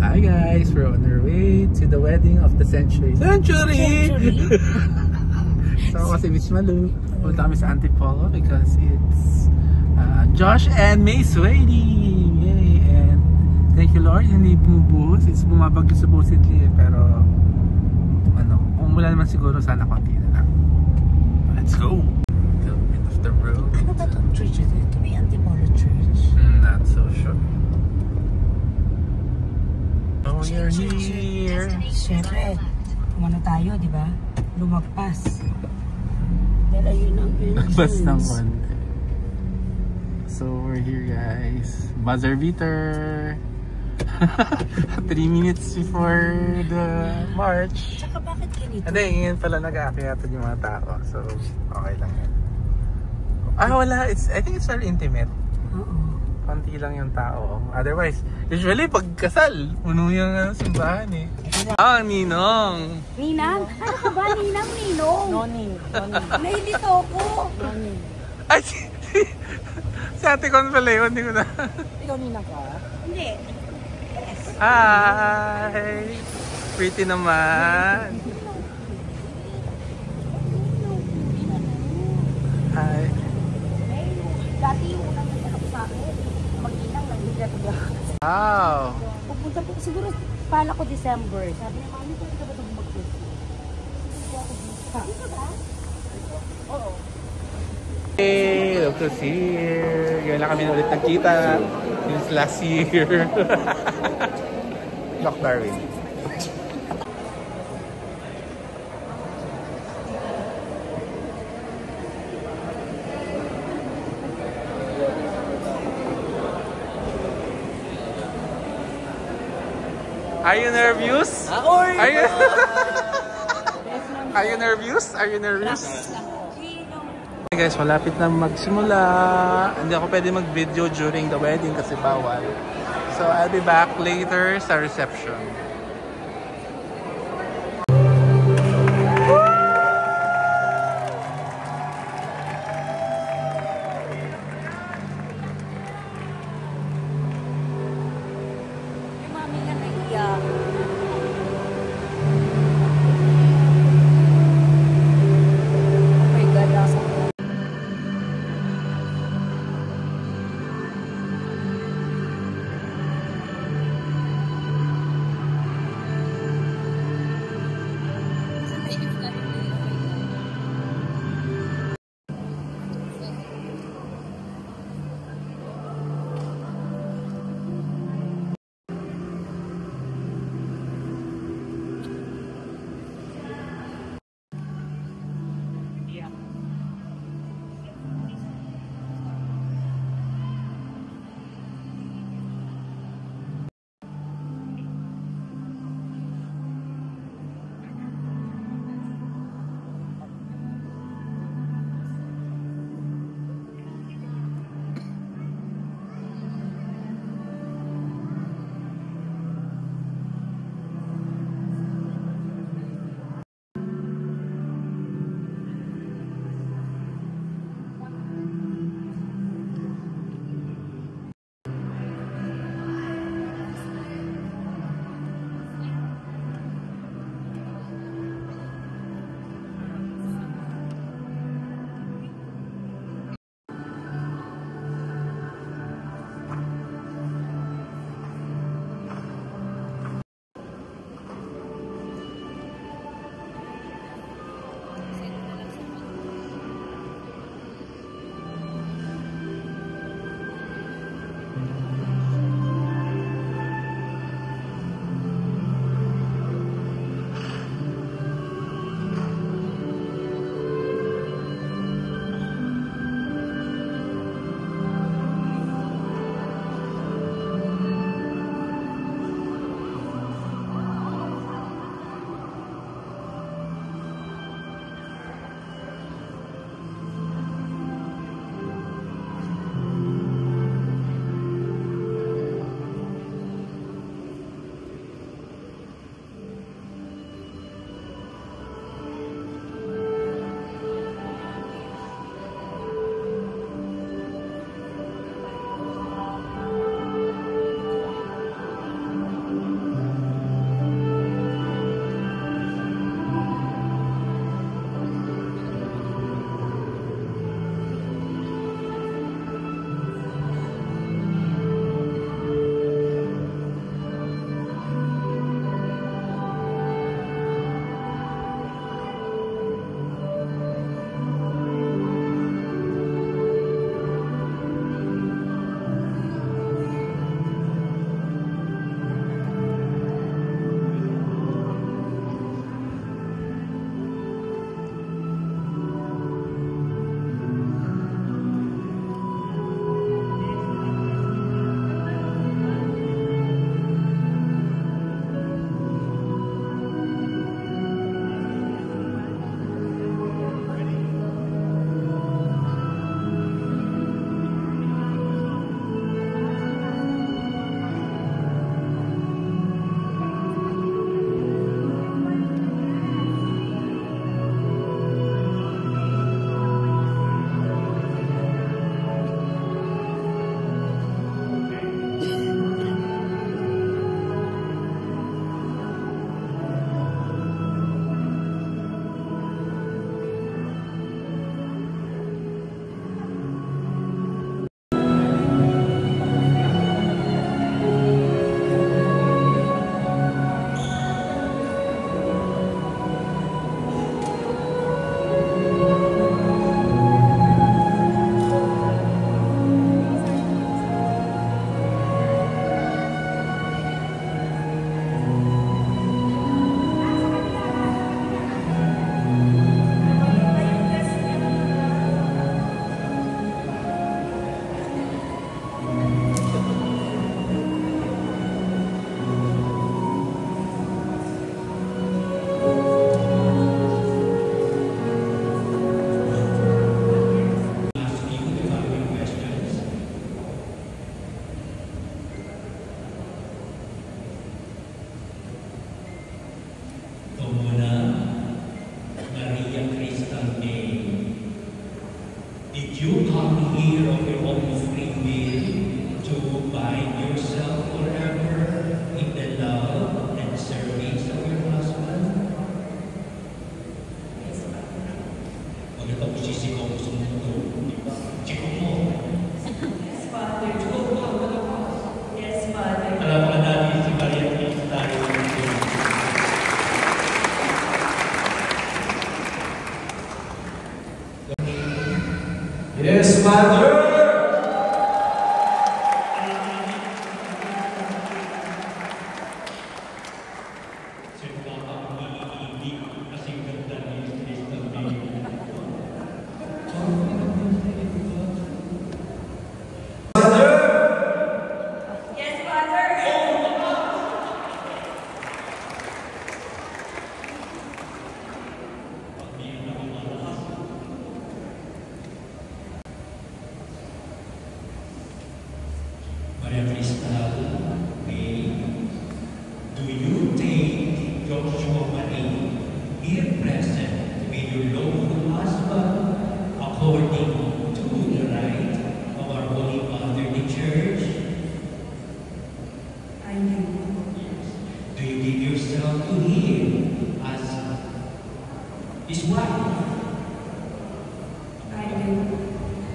Hi guys, we're on our way to the wedding of the century. Century! So kasi Miss Malu, punta kami sa Antipolo because it's Josh and May's wedding! Yay! And thank you Lord, hindi bumubuhos. It's bumabagyo supposedly pero ano, kung wala naman siguro sana konti na lang. Let's go! The bit of the road. Ano ba itong church? Ito may Antipolo Church? Not so sure. Oh, you're here! Siyempre, kumano tayo, di ba? Lumagpas. Dahil ayun ang Lumagpas ng konti. So, we're here guys. Buzzer beater! 3 minutes before the march. Tsaka bakit ganito? Hindi, ngayon pala nag-aakyatan yung mga tao. So, okay lang yan. Wala. I think it's very intimate. Oo. Konti lang yung tao. Otherwise, usually pag kasal, puno yung simbahan eh. Ninong! Ninang? Ano ka ba? Ninang, Ninong? Noning. Nailito ako. Noning. Ay, si Ate Con pala yun, hindi ko na. Ikaw Ninang ka? Hindi. Yes. Hi! Pretty naman. Hi. Dati yung unang naghanap sa akin. Mag-inang nag-higrat ko. Wow! Pupunta po, siguro pala ko December. Sabi niya, mami, kung ka ba ito mag-Christmas? Dito ba? Oo. Hey, look who's here. Ngayon lang kami ulit nagkita since last year. Doc Darwin. Are you nervous? Are you Are you nervous? Are you nervous? Hey guys, malapit na magsimula. Hindi ako pwede mag-video during the wedding kasi bawal. So I'll be back later sa reception. come here of your own free will to bind yourself forever in the love and service of your husband? Huwag na pag-usisi ko gusto mo ito, di ba? Chiko mo. Yes, Father. Yes, Father. Alam mo natin si Maria Cristina. Yes, Father! Yes, Father. Maria Cristina, do you take Joshua Marie here present with your lawful husband according to the right of our Holy Mother, the Church? I do. Do you give yourself to him as his wife? I do.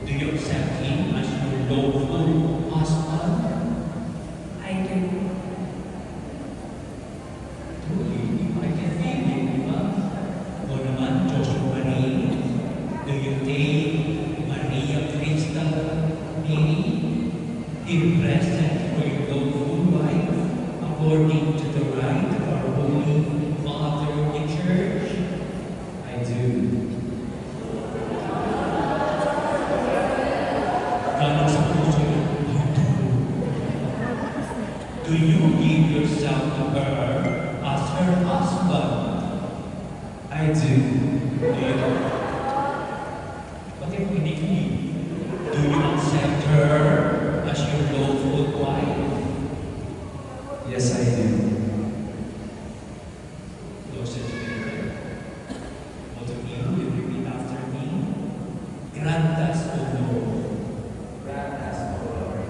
Do you accept him as your lawful husband? I do. I can feel it, di ba? O naman, Joshua Marie, do you take Maria Cristina Mary here present for your lawful wife according to the right of our Holy Father, the Church? I do. Tanong sa puso, I do. Do you give yourself to her as her husband? I do. Do you? Bakit hindi? Do you accept her as your lawful wife? Yes, I do. Closest together. Both of you will repeat after me. Grant us, O Lord, Grant us, O Lord,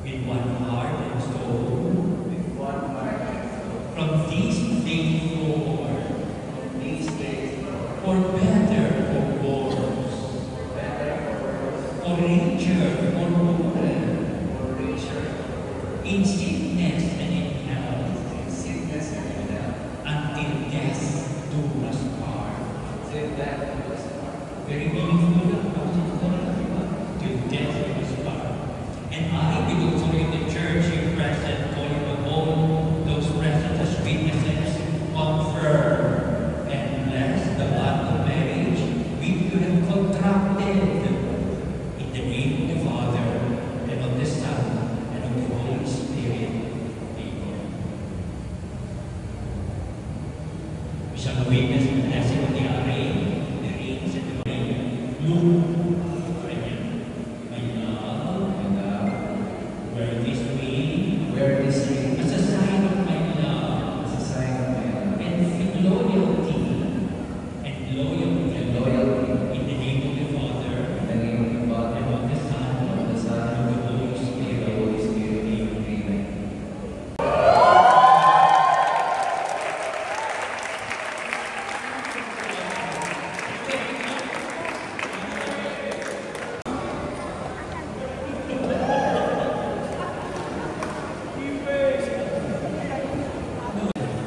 with one heart and soul, with one heart and soul, from this day forward, from these days forward, for better or worse, better or worse, for richer or poorer, for richer, in sickness and in health, in sickness and in health, until death do us part. till death do us part. Very meaningful lang. Till death do us part. And I will also in the church here present, calling on all those present as witnesses, confirm and bless the bond of marriage which you have contracted in the name of the Father and of the Son and of the Holy Spirit. Amen. We shall witness the blessing of the array, the rings and the ring. Look, my love, wear this ring Wear this ring as a sign of my love as a sign of my love and loyalty and loyalty and loyalty in the name of the Father in the name of the and Father, of the Son and of the Son, and of the Holy and of Spirit. the Holy Spirit. Amen.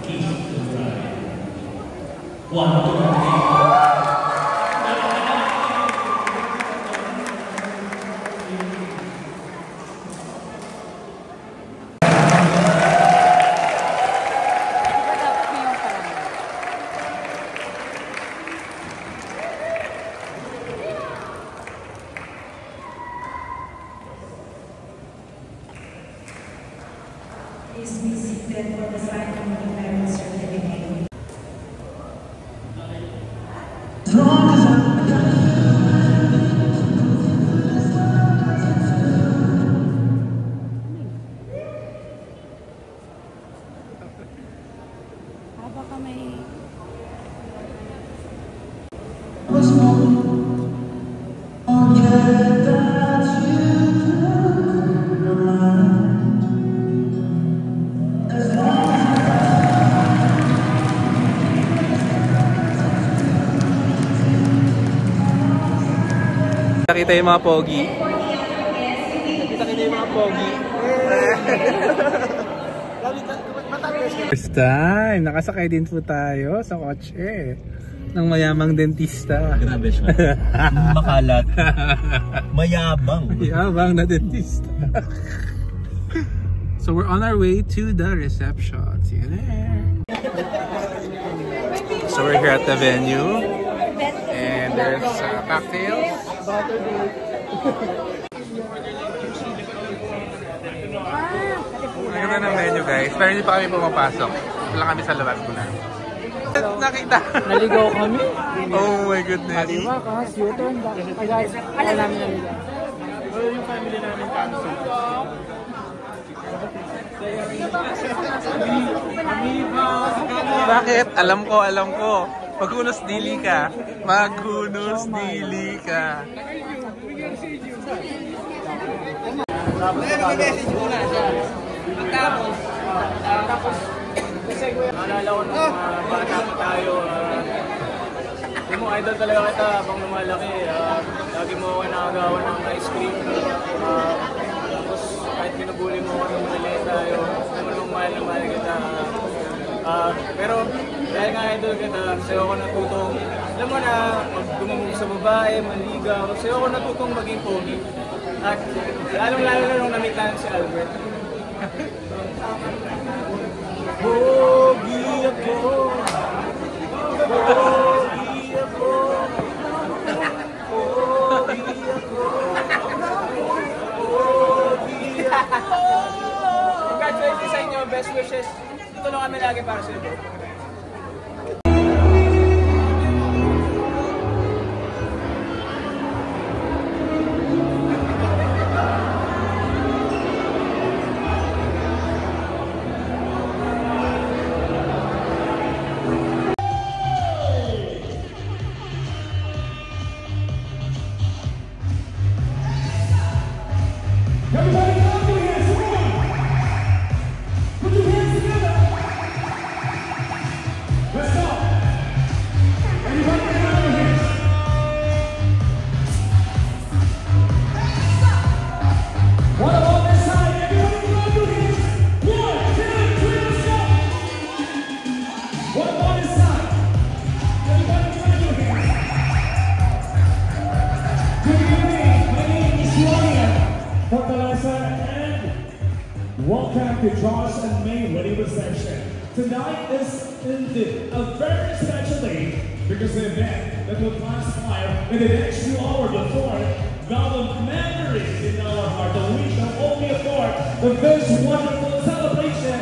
Kiss the bride. 1, 2, 3. Please be seated for the signing of the marriage certificate. Baka may... Was more on Kita-kita yung mga pogi. Kita-kita yung mga pogi. First time, nakasakay din po tayo sa kotse ng mayamang dentista. Grabe siya. Makalat. Mayabang. Mayabang na dentista. So we're on our way to the reception. See you there. So we're here at the venue. And there's cocktails. Ang ganda ng menu guys. Pero hindi pa kami pumapasok. Wala kami sa labas muna. Nakita. Naligaw kami. Oh my goodness. Kaliwa ka, U-turn back. Ay guys, alam namin naligaw. Yung family namin cancel. Bakit? Alam ko. Maghunos dili ka. Maghunos dili ka. Mag-message muna siya. Tapos, kasi naalala ko nung bata pa tayo. Hindi mo idol talaga kita habang lumalaki. Lagi mo ako nakagawa ng ice cream. Tapos kahit pinabuli mo ako nung maliit tayo, naman mong mahal kita. Pero dahil nga idol kita, sa'yo ako natutong, alam mo na, magdumumog sa babae, manligaw, sa'yo ako natutong maging pogi. At lalong-lalo na nung namit namin si Albert. Pogi ako, pogi ako, pogi ako, pogi ako. Congratulations sa inyo, best wishes. Tulong kami lagi para sa iyo. Everybody clap your hands, come on! Put your hands together! Let's go! Everybody clap your hands! What about this side? Everybody clap your hands! 1, 2, 3, let's go! What about this side? Everybody clap your hands! Good evening, my name is Ryan. Fortaleza, and welcome to Josh and May wedding reception. Tonight is indeed a very special day because the event that will transpire in the next few hours before now the memories in our heart that we shall only afford with this wonderful celebration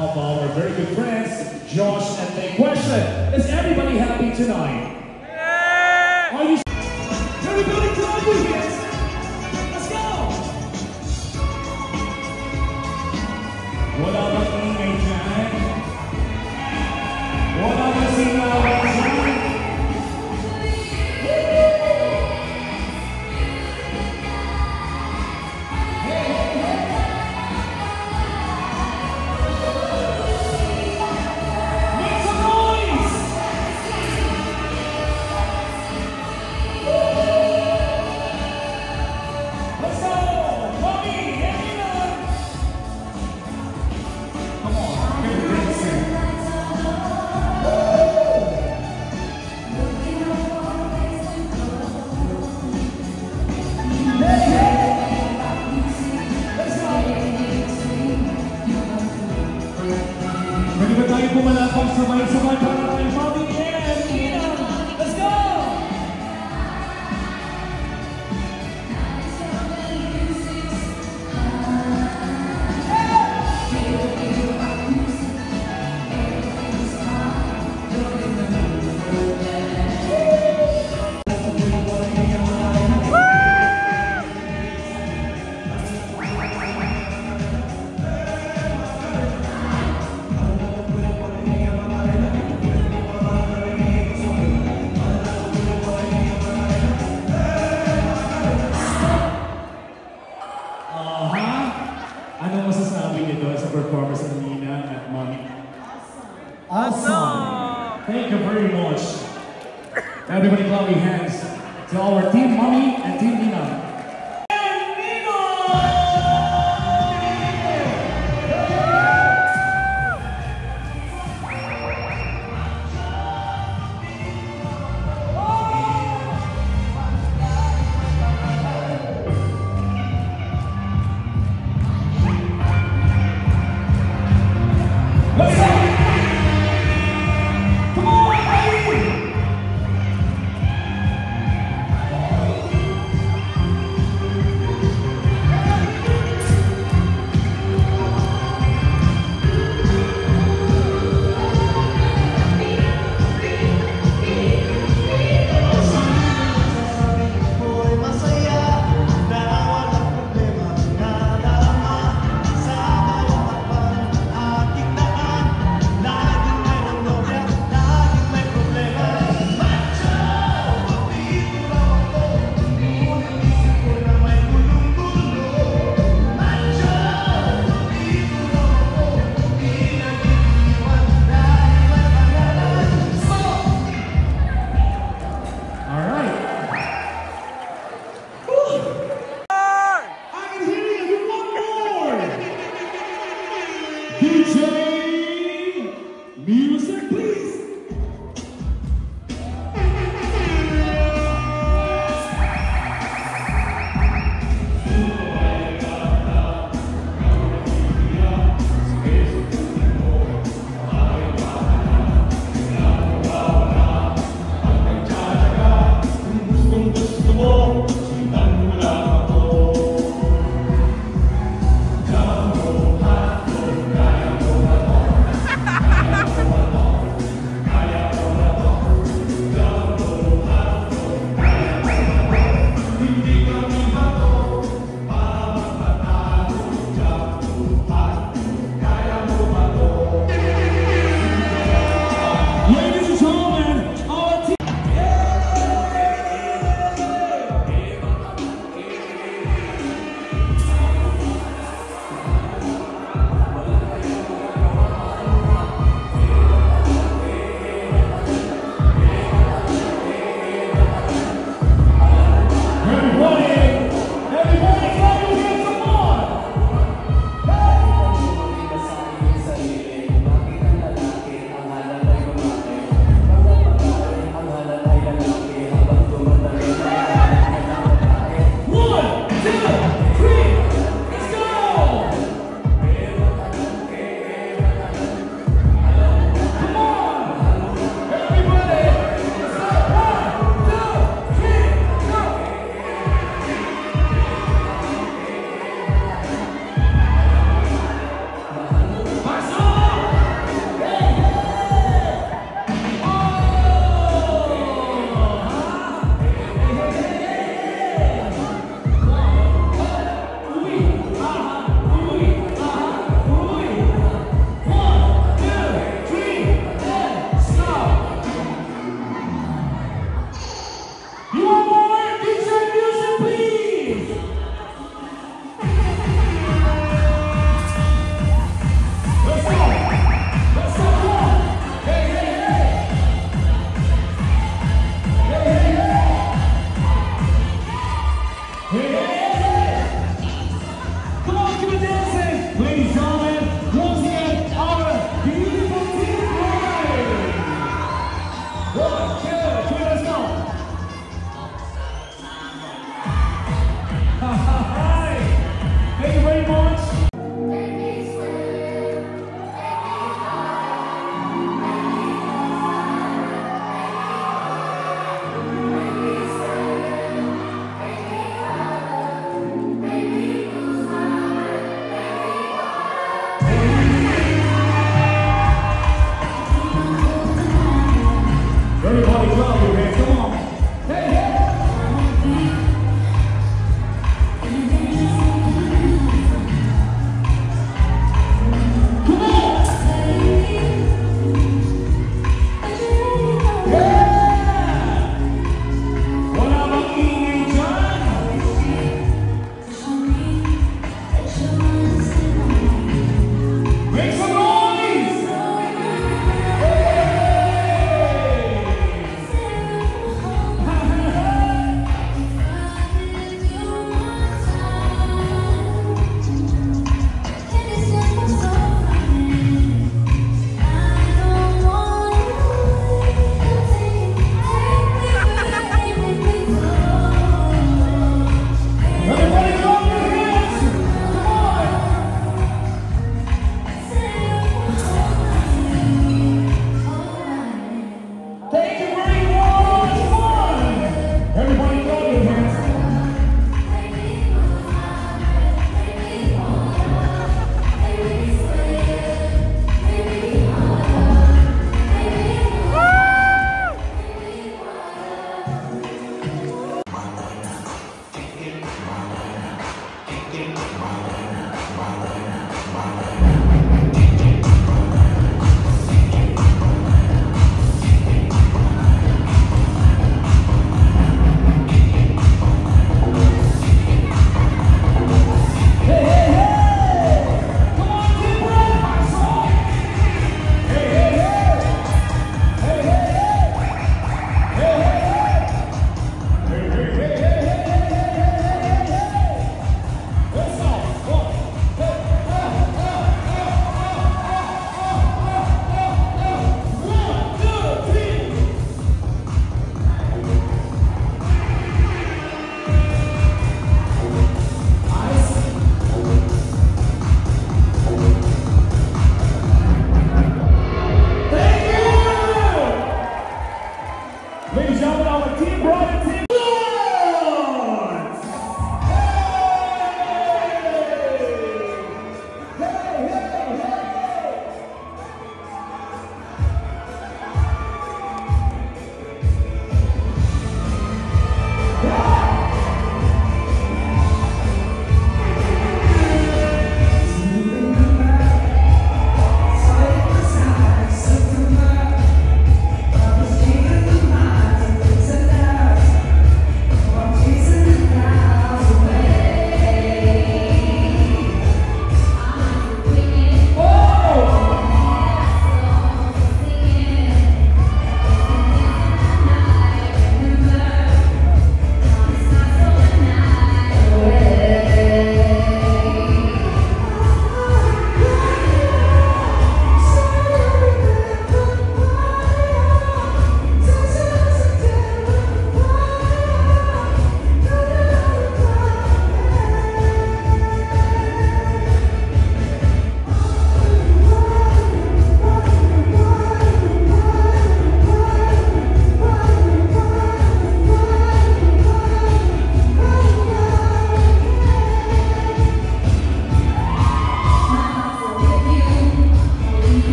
of our very good friends, Josh and May. Question, is everybody happy tonight? Yeah! Are you everybody clap your hands? Wala ba ingay dyan? Wala ba singawan dyan? Make some noise! Let's go! Mommy, everyone! Come on, get a dance in. Let's go! Pwede ba tayo pumalapag sabay-sabay para tayo Mommy and Ina? Let's go! Ano masasabi niyo doon sa performance ng Nina at Mommy? Awesome! Thank you very much. Everybody clap your hands. to our Team Mommy and Team Nina. Let's go! Come on, baby!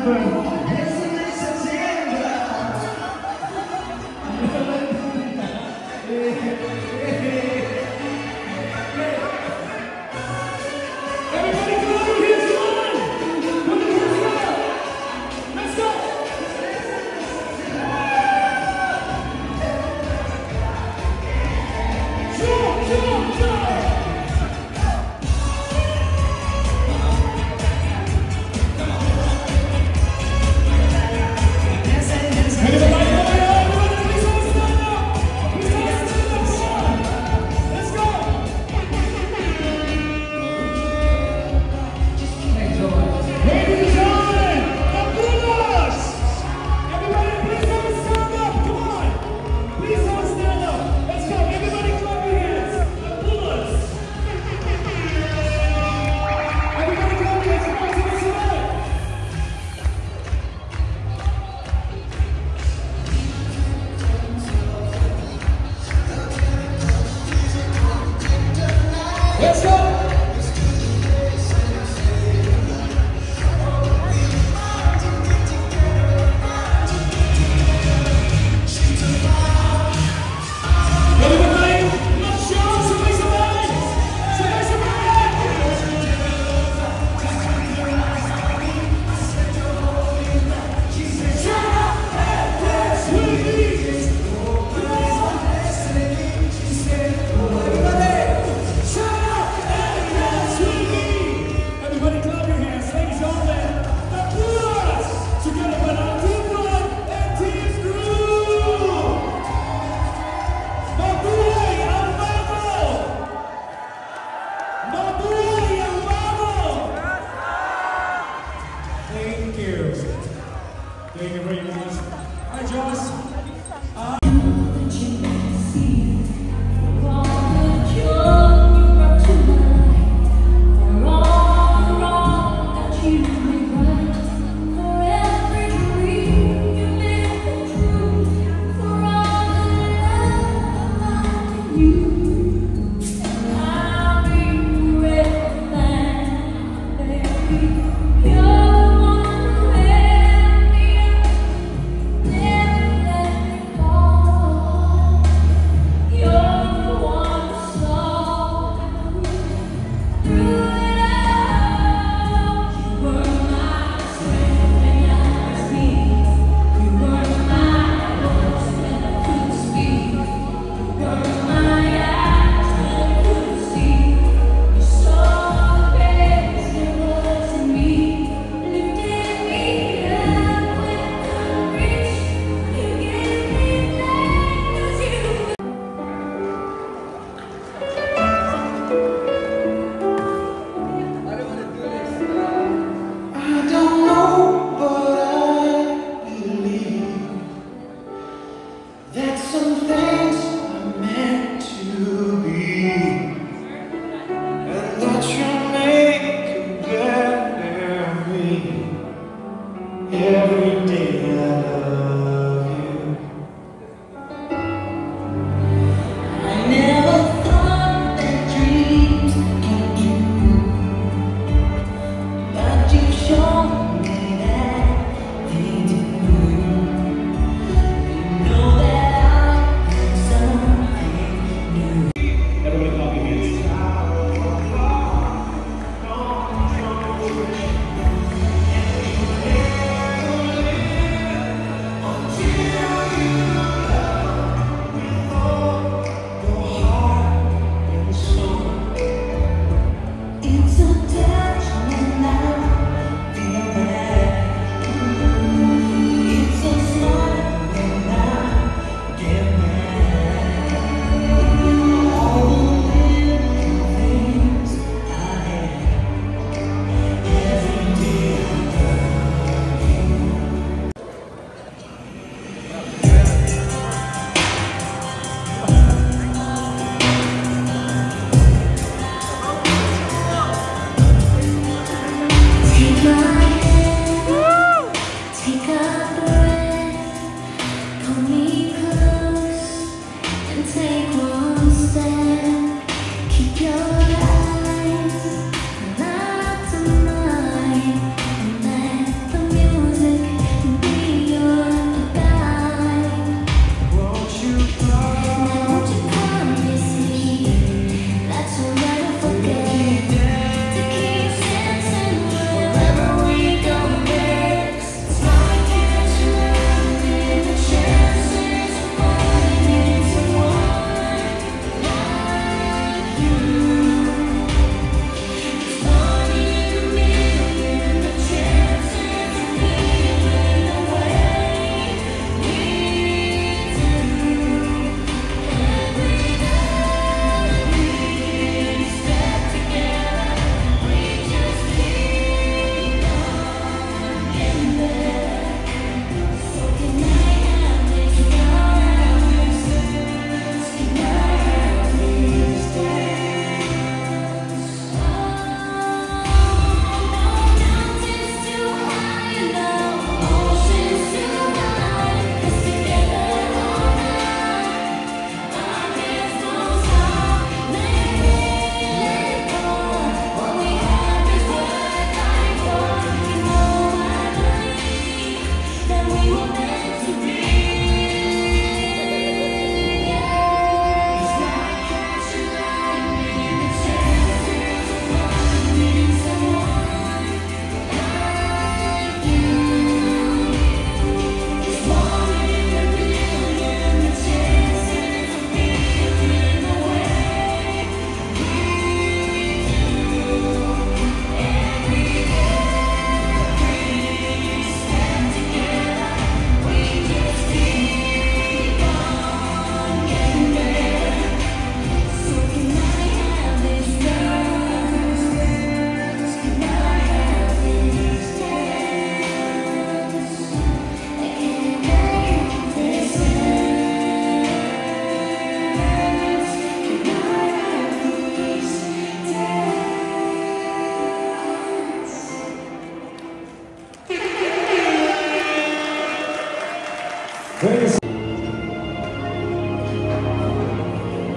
Music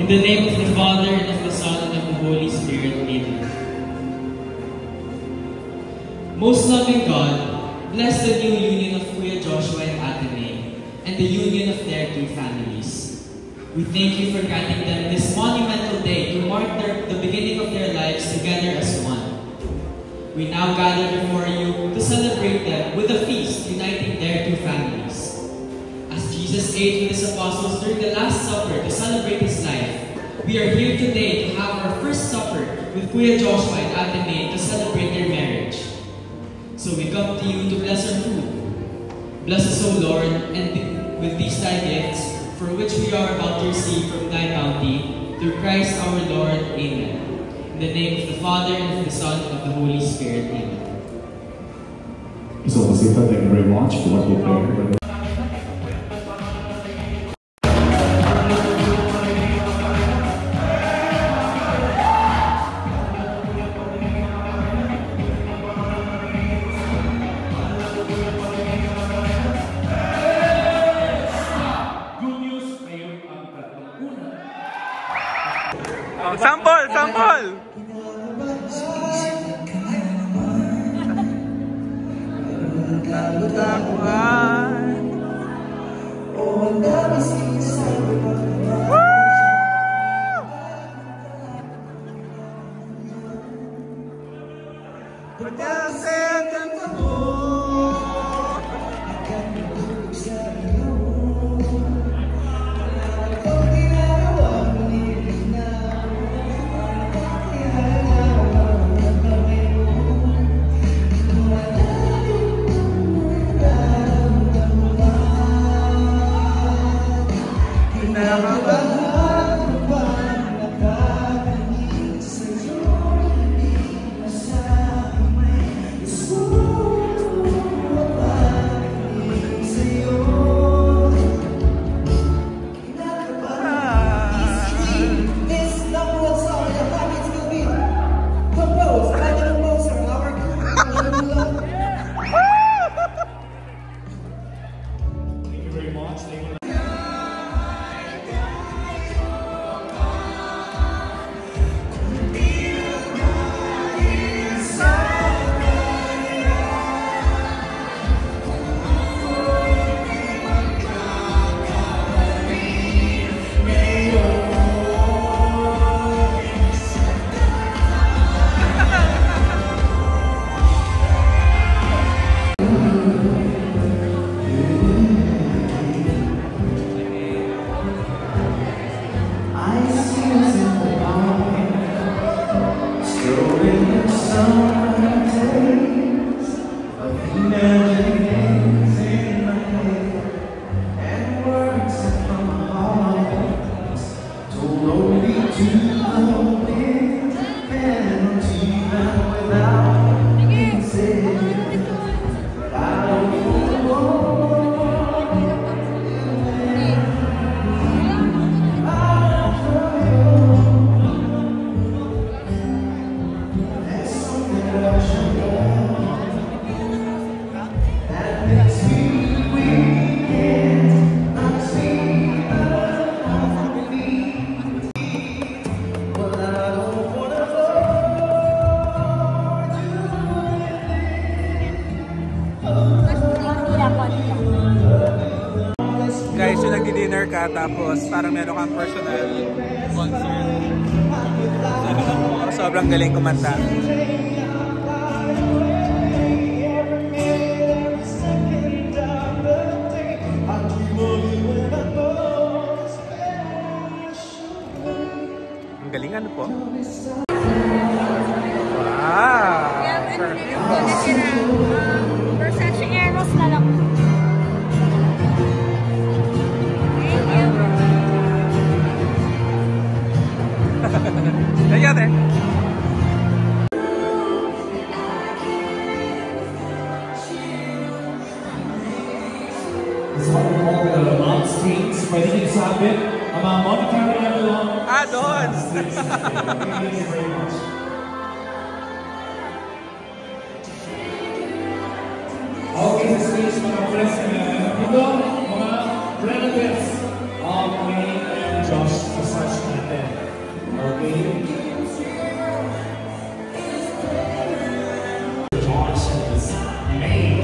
In the name of the Father, and of the Son, and of the Holy Spirit. Amen. Most loving God, bless the new union of Kuya Joshua and Ate May, and the union of their two families. We thank you for granting them this monumental day to mark the beginning of their lives together as one. We now gather before you to celebrate them with a feast uniting their two families. As Jesus ate with his apostles during the Last Supper to celebrate his life, we are here today to have our first supper with Kuya Joshua and Ate May to celebrate their marriage. So we come to you to bless our food. Bless us, O Lord, and with these thy gifts, for which we are about to receive from thy bounty, through Christ our Lord. Amen. In the name of the Father, and of the Son, and of the Holy Spirit. Amen. So, Sifa, thank you very much for what you prepared. Sample! Sample! Guys, yung nagdi-dinner ka tapos parang meron kang personal concert. Sobrang galing kumanta. Ang galing, ano po? Wow! Versace Eros na lang. Nangyari? This is what we call the mom streets. Pwede nyo sabit ang mga monetary envelope. Ah, doon! Thank you very much. Okay, sa stage mga friends, ito mga relatives of May and Josh Versace natin. Josh and May.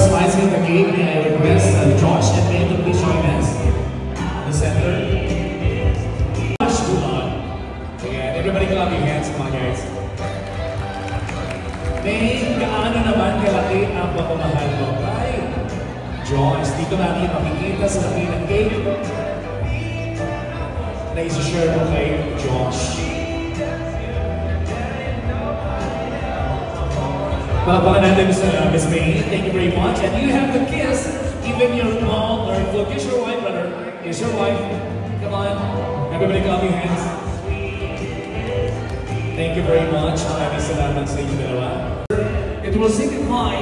Slicing the cake, and I request Josh and May to please join us in the center. Josh, good on. Ayan, everybody clap your hands, come on guys. May, gaano naman kalaki ang pagmamahal mo kay Josh? Dito natin makikita sa laki ng cake na isi-share mo kay Josh. Palakpakan natin sa Miss May. Thank you very much. And you have to kiss even your mom or kiss your wife, brother. Kiss your wife. Come on. Everybody clap your hands. Thank you very much. Maraming salamat sa inyo dalawa. It will signify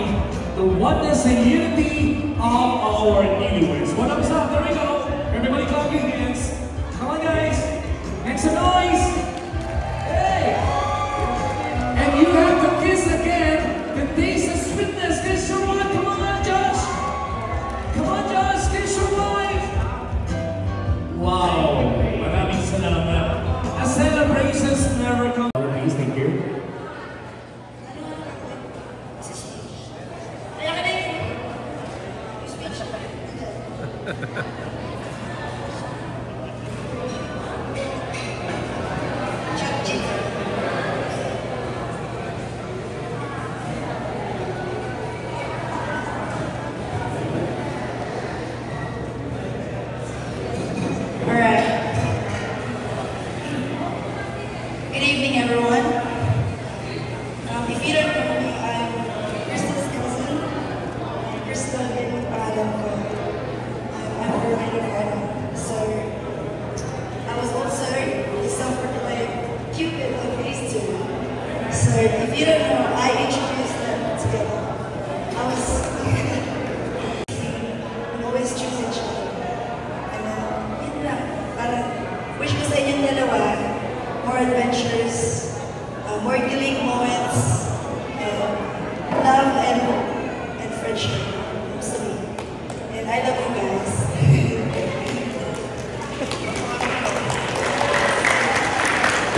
the oneness and unity of our newlyweds. One up top. There we go. Everybody clap your hands. Come on, guys. Make some noise. Hey. And you have to kiss again. Taste the sweetness, kiss your wife. Come on, Josh. Come on, Josh, kiss your wife. Wow, maraming salamat. A celebrations never come. Please, thank you.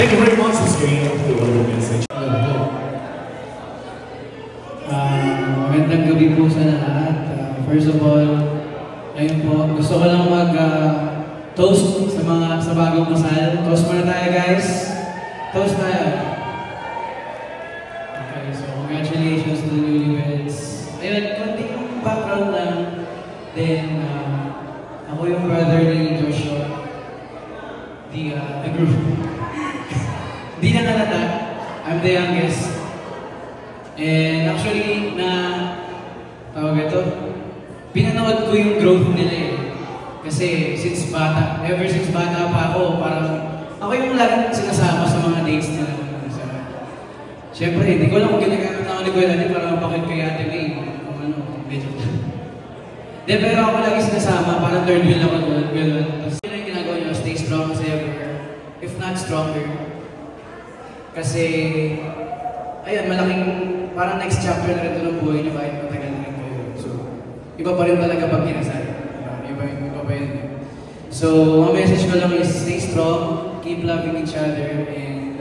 Thank you very much for staying up to our message. Magandang gabi po sa lahat. First of all, ayun po, gusto ko lang mag-toast sa bagong kasal. Toast muna tayo, guys. Toast tayo. Okay, so congratulations to the newlyweds. Ayun, konting background lang. Then, ako yung brother ni Joshua. The group. Di na nalata. I'm the youngest. And actually, tawag ito, pinanood ko yung growth nila eh. Kasi ever since bata pa ako, parang ako yung laging sinasama sa mga dates nila. Siyempre, hindi ko lang kung ginagamit ako ni Kuya Lani para mapakit kay Ate May. Kung ano, medyo. Pero ako lagi sinasama, parang third wheel ako doon. Tapos yun yung ginagawa nyo, stay strong as ever. If not stronger. Kasi, ayun, malaking, parang next chapter na rin ito ng buhay niyo kahit matagal na rin kayo. So, iba pa rin talaga pag kinasal. Iba pa yun. So, ang message ko lang is stay strong, keep loving each other, and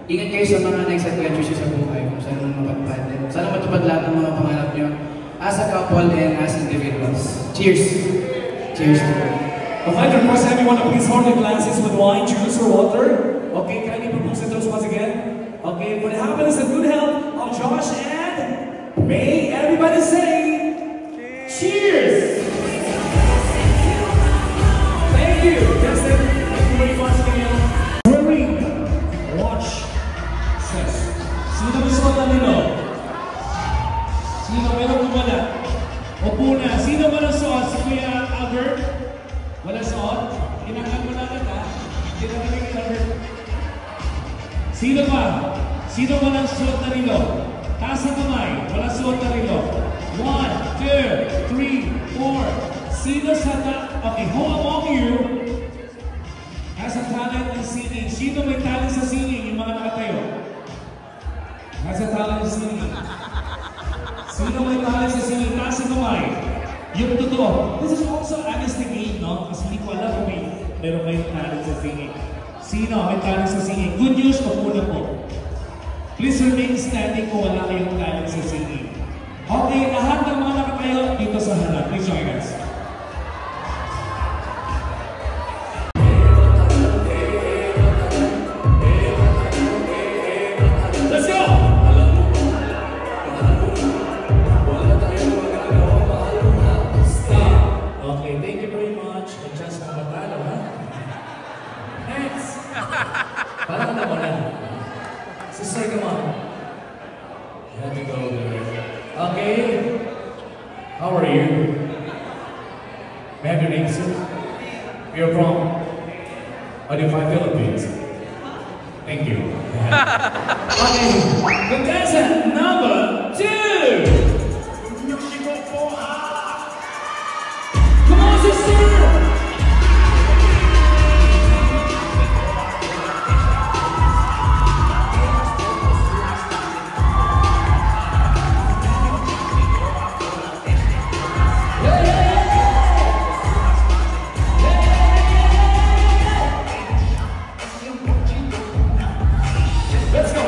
ingat kayo sa mga next adventures sa buhay kung saan naman mapatupad. Sana matupad lahat ng mga pangarap niyo as a couple and as individuals. Cheers! Cheers! I'd like to request everyone to please hold their glasses with wine, juice, or water. Okay, kindly propose the toast once again. Okay, what happened is a good health of Josh and May. Everybody say cheers! Thank you. That's it. Thank you very much, Daniel. Wearing watch says, sino gusto na nilo? Sino meron kumala? Opo na. Sino walang suot? Si Kuya Albert? Walang suot? Inangan mo na kita. Tinangan mo yung Albert. Sino ba? Sino walang suot na rilo? Taas ang kamay. Walang suot na rilo. 1, 2, 3, 4. Sino sa okay, who among you has a talent in singing? Sino may talent sa singing? Yung mga nakatayo. Has a talent in singing. Sino may talent sa singing? Taas ang kamay. Yung totoo. This is also honesty game, no? Kasi hindi ko alam kung meron kayong talent sa singing. Sino may talent sa singing? Good news o muna po? Please remain standing kung wala kayong talent sa singing. Okay, lahat ng mga nakatayo dito sa harap. Please join us. Let's go! Okay, thank you very much. Adjust na batalo, ha? Next! Parang na wala. Sister, come on. You have to go there. Okay. How are you? May I have your name, sir? You're from? Five Philippines. Thank you. Okay. Contestant number 2! Come on, sister! Let's go!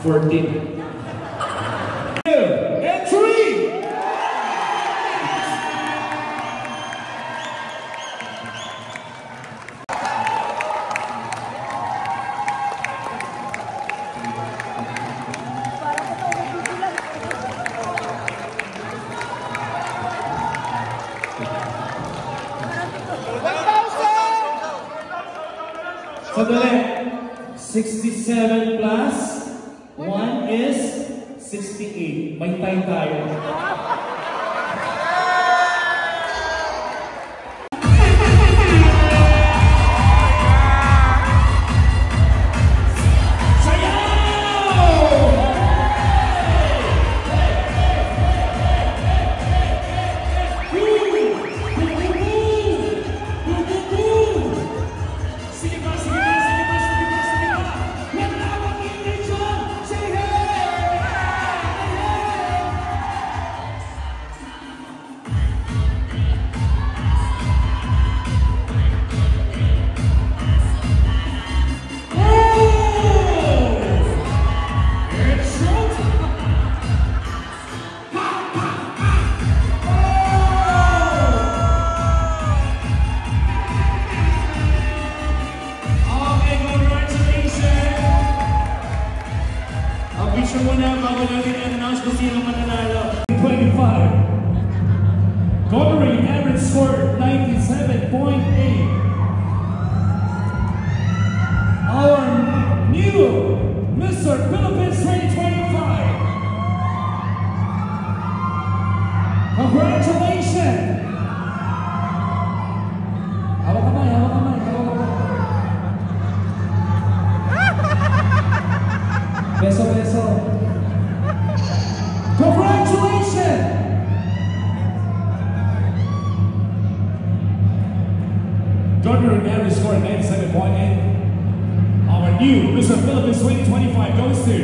14. 2 and 3. Sandali. 67 plus 1 is 68. May time tayo. Covering average score 97.8. Our new Mr. Philippines 2025. Congratulations! Hawak kamay, hawak kamay, hawak kamay. Beso, beso. Congratulations! Covering average score 97.8. Our new Mr. Philippines 2025 goes to...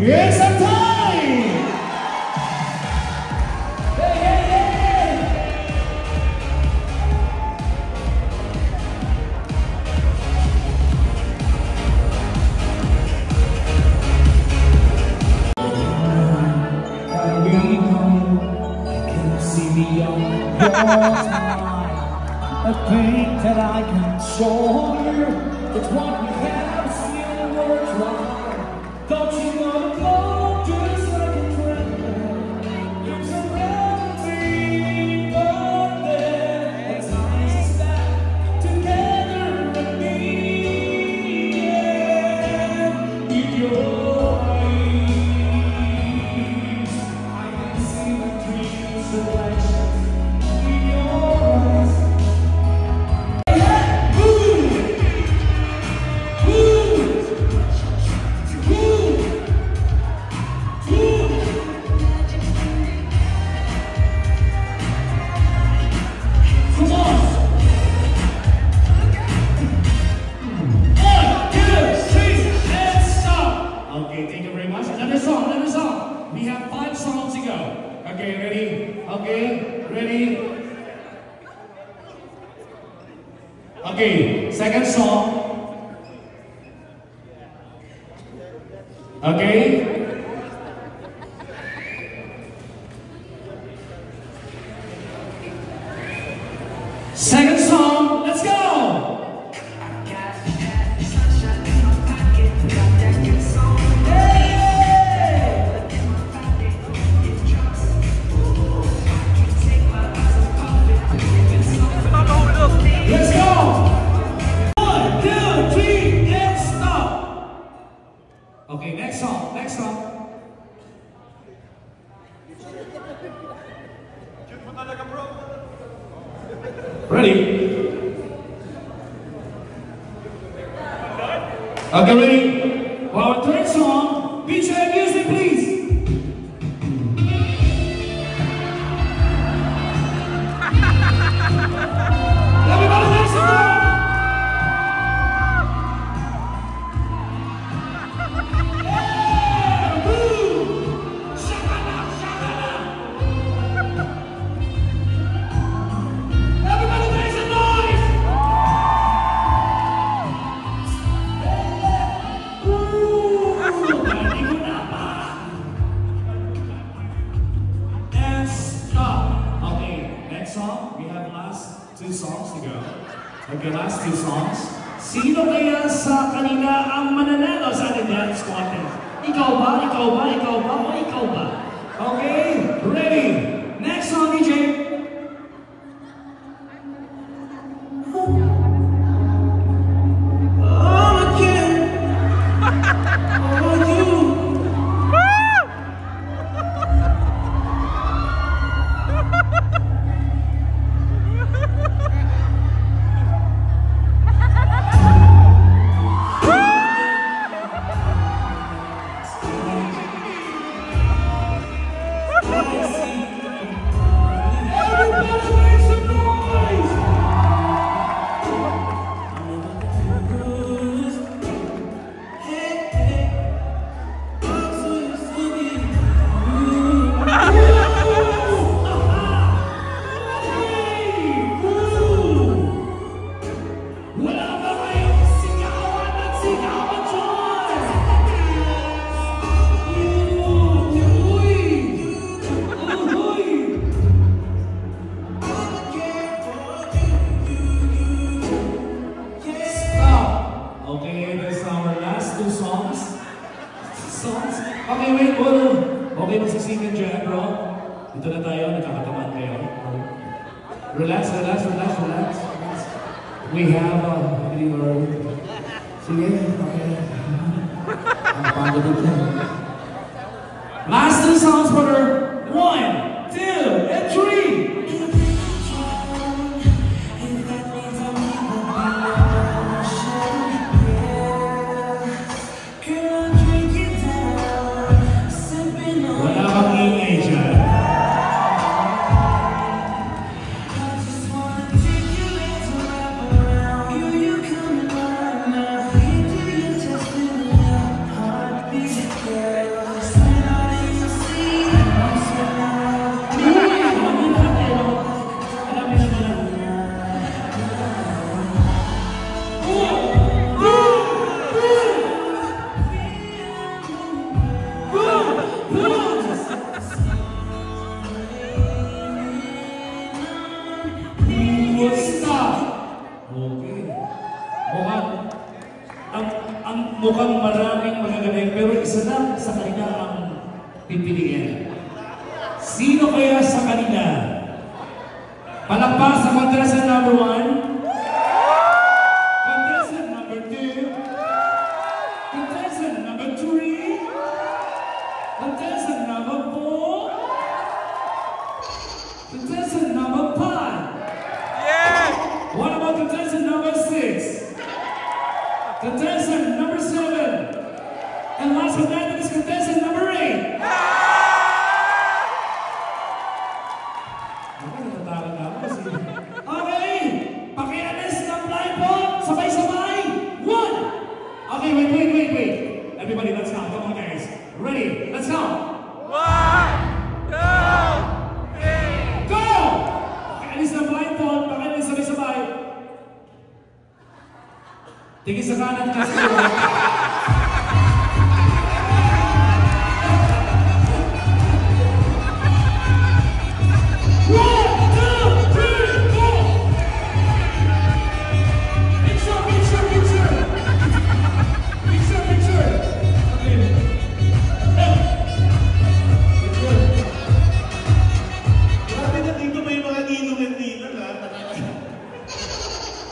It's a time! Hey, hey, hey! I can see beyond your smile. A pain that I can show you. It's what we have seen worthwhile. Don't you wanna go just like a friend? It's a remedy, but then it's nice that together with me. Yeah. In your eyes, I can see the dreams reflections in your eyes. We have 5 songs to go. Okay, ready? Okay, ready? Okay, second song. Okay. Second song, let's go! Let's go! 1, 2, 3, and stop! Okay, next song, next song. Ready? Okay, ready? For our third song, feature music, please. Everybody, let's go! Everybody make some noise! last two songs. Sino kaya sa kanila ang mananalo sa ating dance contest? Ikaw ba? Ikaw ba? Ikaw ba? O ikaw ba? Okay, ready? Next song, DJ. Okay, wait, okay, magsisigan dyan, bro. Dito na tayo, nagkakatamaan kayo. Relax, relax, relax, relax. We have sige, okay. Last two songs, brother. 1, 2, and 3. Mukhang maraming magagaling, pero isa lang sa kanila ang pipiliin. Sino kaya sa kanila? Palakpas sa contestant number 1, contestant number 2, contestant number 3, contestant number 4, contestant number 5. Yeah! What about contestant number 6? Contestant number 7. And last but not least, contestant number 8. Okay, pakialis ng blindfold, sabay-sabay. 1. Okay, wait. Everybody, let's count. Come on, guys. Ready? Let's count. 1, 2, 3. Go! Pakialis ng blindfold, pakialis sabay-sabay. Tingin sa kanan kasi.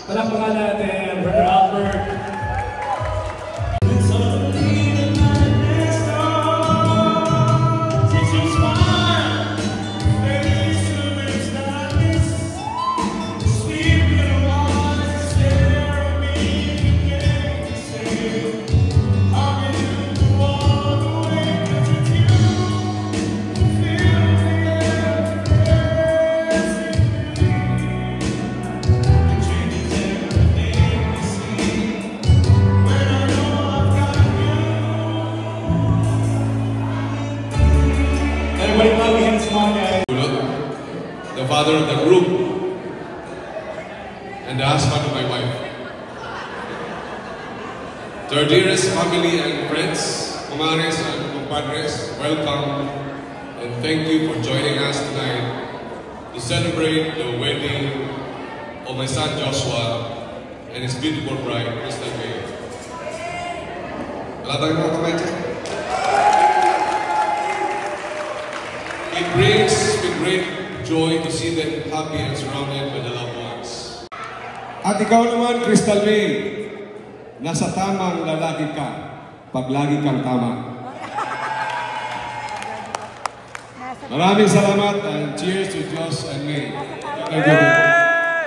Palakpakan natin, Brother Albert. The father of the group and the husband of my wife. To our dearest family and friends, kumares and kumpadres, welcome and thank you for joining us tonight to celebrate the wedding of my son Joshua and his beautiful bride, Crystal May. Wala tayong mga kamay dyan? It brings me great joy to see them happy and surrounded by the loved ones. At ikaw naman, Crystal May, nasa tamang lalaki ka pag lagi kang tama. Maraming salamat and cheers to Josh and May. Thank you.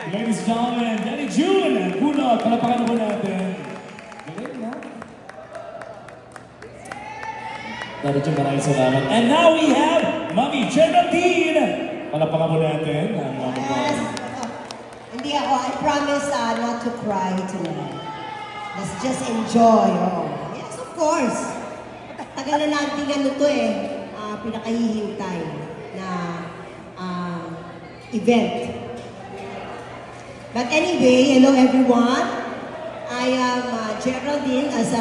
Ladies and gentlemen, Daddy June and Bunot, palapakan po natin. Galing, no? Daddy June, maraming salamat. And now we have Mami Geraldine. Palapakan po natin. Hindi ako, I promise not to cry tonight. Let's just enjoy. Oh. Yes, of course. Tagal na natin ano to eh. Pinakahihintay na event. But anyway, hello everyone. I am Geraldine as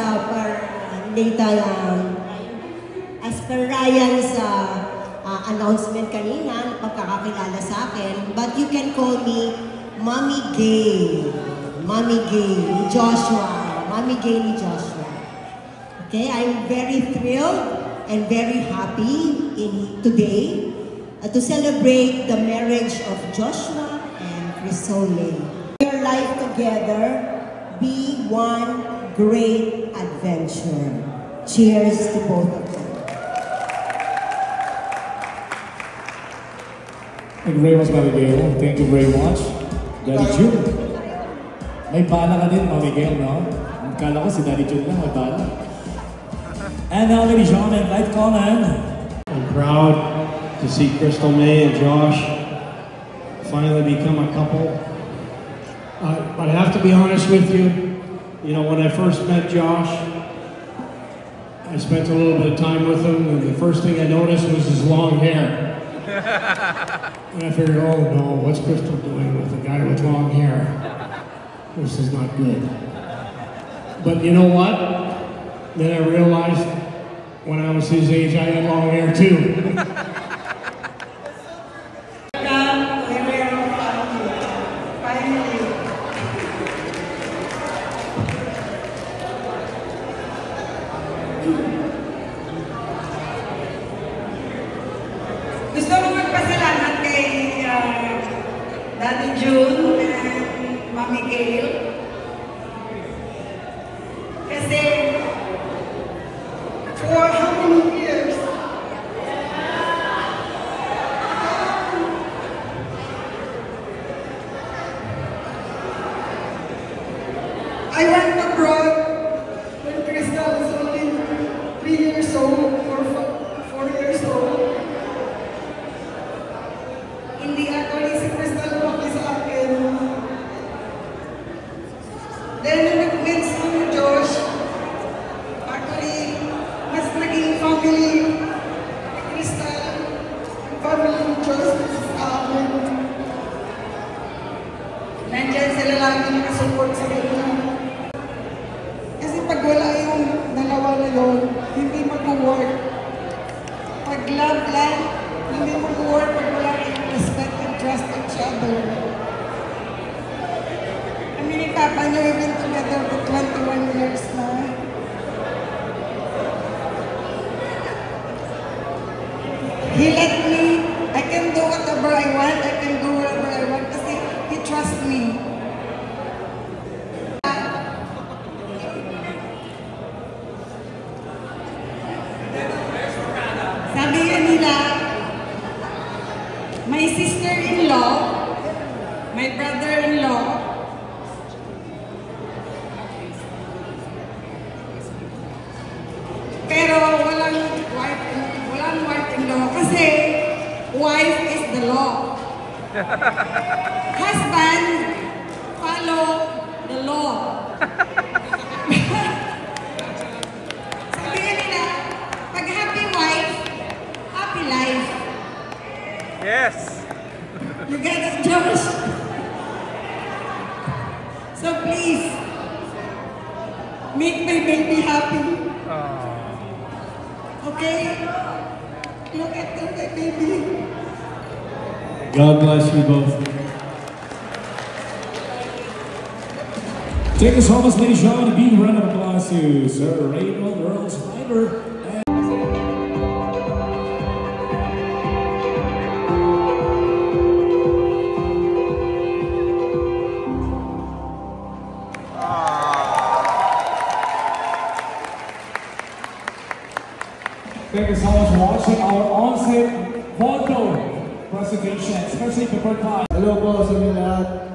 per Ryan's announcement kanina, pagkakakilala sa akin. But you can call me Mommy Gay. Mommy Gay ni Joshua. Mommy Gay ni Joshua. Okay, I'm very thrilled and very happy today to celebrate the marriage of Joshua and Crystal May. Your life together be one great adventure. Cheers to both of them. Thank you very much, Mami Gail. Thank you very much. Daddy June. May bala ka din, Mami Gail, no? Kala ko si Daddy June lang, may bala. And now, ladies and gentlemen, Light Coleman. I'm proud to see Crystal May and Josh finally become a couple. But I have to be honest with you, you know, when I first met Josh, I spent a little bit of time with him, and the first thing I noticed was his long hair. And I figured, oh no, what's Crystal doing with a guy with long hair? This is not good. But you know what? Then I realized when I was his age, I had long hair too. Gusto ko magpasalamat kay Daddy June and Mami Gail. Kasi for how many years? I went abroad when Crystal was only 3 years old or 4 years old. Hindi actually si Crystal lumaki sa akin. Then nung nag-meet si Josh, actually, mas naging family ni Crystal, family ni Josh sa akin. Nandyan sila lagi nakasupport sa kanila. Kasi pag wala yung dalawa na yun, hindi mag-work. Pag love lang, hindi mag-work pag wala yung respect and trust each other. Kami ni Papa niyo, we've been together for 21 years na. He let me, I can do whatever I want, I can do whatever I want kasi he trusts me. Sabi nga nila, my sister-in-law, my brother-in-law, pero walang wife-in-law kasi wife is the law. Husband, follow the law. Sabi nga nila, pag happy wife, happy life. Yes. You get it, Josh? So please, make my baby happy. Okay? Look at my baby. God bless you both. Take us home, ladies and gentlemen, a big round of applause to Sir Reynold Earl Snyder. Thank you so much for watching our on-set photo presentation, especially prepared by. Hello po sa inyo lahat.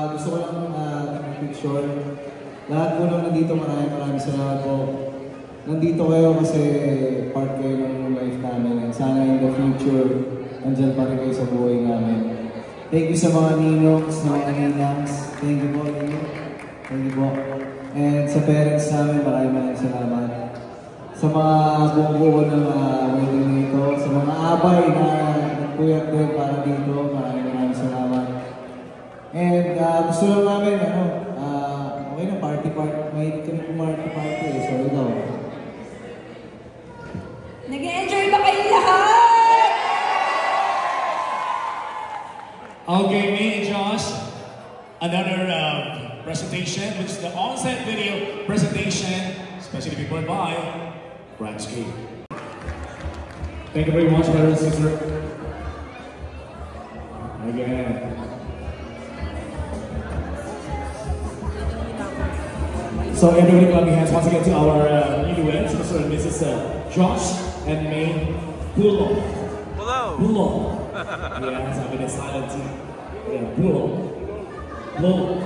Gusto ko lang mag-picture. Lahat po nang nandito, maraming salamat po. Nandito kayo kasi part kayo ng life namin. And sana in the future, andyan pa rin kayo sa buhay namin. Thank you sa mga ninongs, sa mga ninangs. Thank you po, Thank you po. And sa parents namin, maraming salamat. Sa mga buong ng wedding nito, sa mga abay na nagpuyat din para dito, maraming salamat. And gusto lang namin, okay na party. May party eh, so ikaw. Nag-enjoy ba kayo lahat? Okay, me and Josh, another presentation, which is the on-set video presentation, especially prepared by Bransky. Thank you very much, brother and sister. Again. So everybody clap your hands once again to our newlyweds, Mr. and Mrs. Josh and May Pulo. Pulo. Yeah, sabi na silent. Yeah, Pulo. Pulo.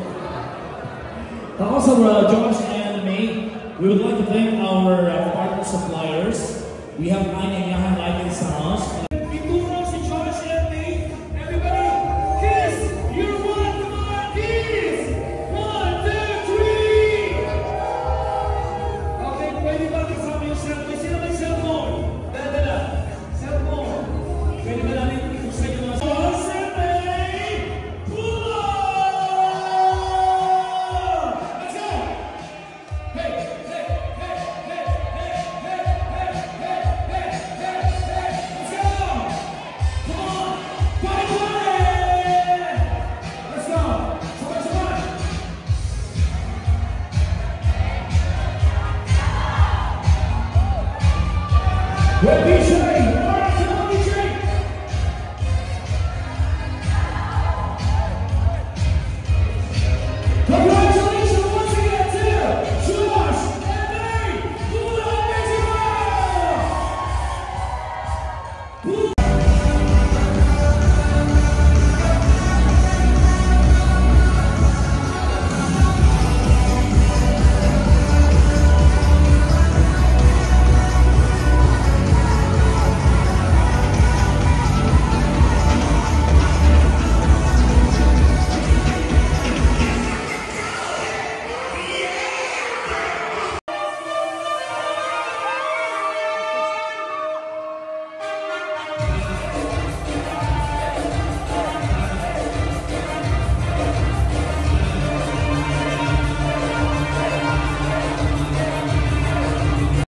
Also, Josh and May, we would like to thank our partner suppliers. We have Ayn and Yahan Lighting sa house. Before si Josh and May, everybody, kiss! You're one, come on, kiss! 1, 2, 3! Okay, pwede ba kasama yung cellphone? Sino may cellphone? Dala. Cellphone. Pwede ba namin i-gusto yung mga Josh and May! Pulo! Let's go! Hey! Repeat.